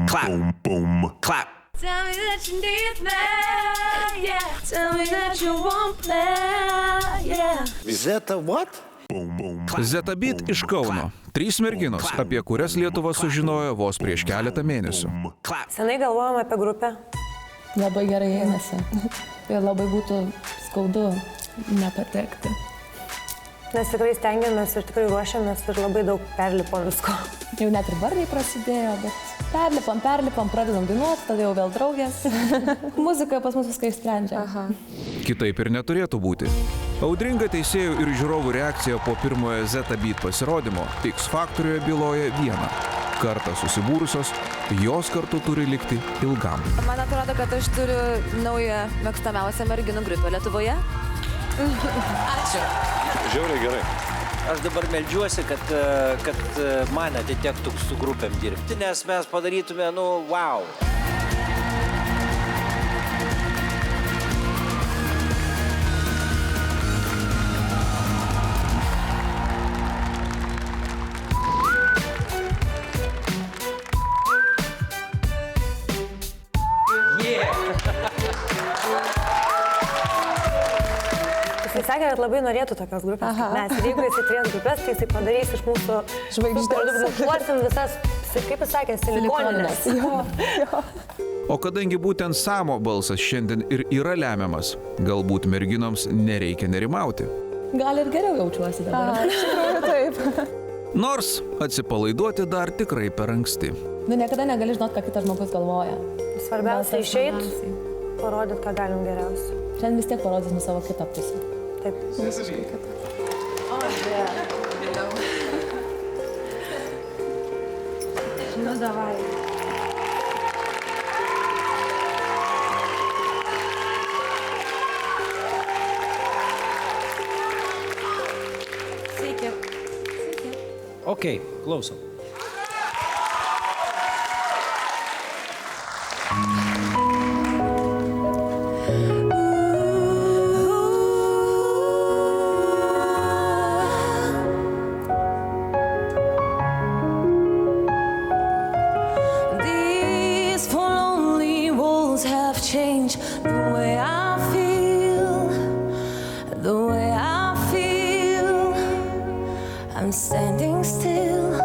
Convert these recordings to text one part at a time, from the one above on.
clap, boom, clap. Tell me that you need me, yeah. Tell me that you won't play, yeah. Zeta what? Zeta Beat iš Kauno. 3 merginos, apie kurias Lietuva sužinojo vos prieš keletą mėnesių. Senai galvojom apie grupę. Labai gerai einasi. Ir labai būtų skaudu nepatekti. Nes tikrai stengiamės ir tikrai ruošiamės ir labai daug perlipom visko. Jau net ir varniai prasidėjo, bet perlipam, pradedam dainuoti, tada jau vėl draugės. Muzika pas mus viską išsprendžia. Kitaip ir neturėtų būti. Audringa teisėjų ir žiūrovų reakcija po pirmojo Zeta Beat pasirodymo X Faktoriuje byloja vieną. Kartą susibūrusios, jos kartu turi likti ilgam. Man atrodo, kad aš turiu naują mėgstamiausią merginų grupę Lietuvoje. Ačiū. Žiauriai gerai. Aš dabar meldžiuosi, kad man atitektų su grupėm dirbti, nes mes padarytume, wow. Jisai sakė, kad labai norėtų tokios grupės kaip mes. Ir jeigu jisai turės grupės, tai jisai padarys iš mūsų žvaigždės. Nušluosim visas, kaip jis sakė, silikoninės. O kadangi būtent Samo balsas šiandien ir yra lemiamas, galbūt merginoms nereikia nerimauti. Gal ir geriau jaučiuosi dabar. Iš tikrųjų taip. Nors atsipalaiduoti dar tikrai per anksti. Niekada negali žinot, ką kitas žmogus galvoja. Svarbiausia išeit, parodyt, ką galim geriausiai. Šiandien vis tiek parodysim savo kitą pusę. Taip. Nu, davai. Sveiki. Ok, klausom. Change the way I feel, the way I feel. I'm standing still.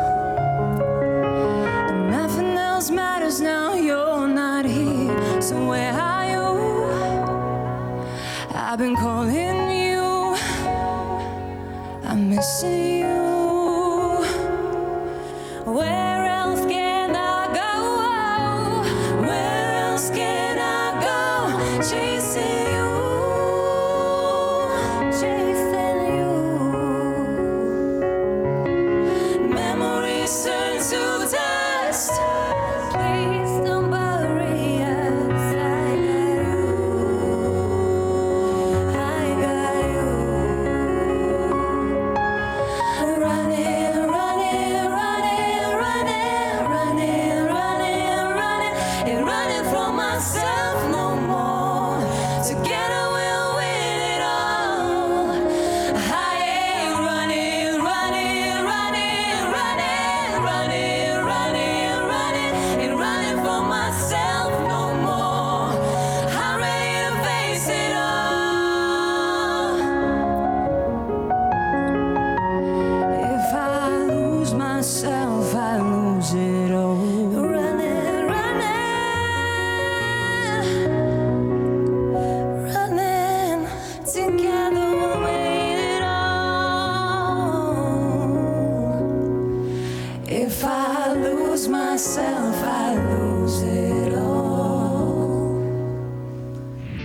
Nothing else matters now. You're not here. So where are you? I've been calling you. I'm missing you. Where else can I go? Where else can I go? Chasing you, chasing you. Memories turn to dust. Please don't bury us. I got you. Running, running, running, running, running, running, running, and running from myself no more. Together we'll win it all. I ain't running, running, running, running, running, running, running, and running from myself no more. I'm ready to face it all. If I lose myself, I lose it all. Running, running, together we'll win it all. If I lose myself, I lose it all.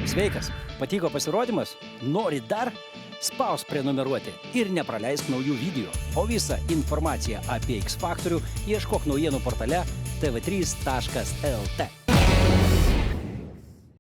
Sveikas, patiko pasirodymas? Nori dar? Spausk prenumeruoti ir nepraleisk naujų video. O visą informaciją apie X Faktorių ieškok naujienų portale tv3.lt.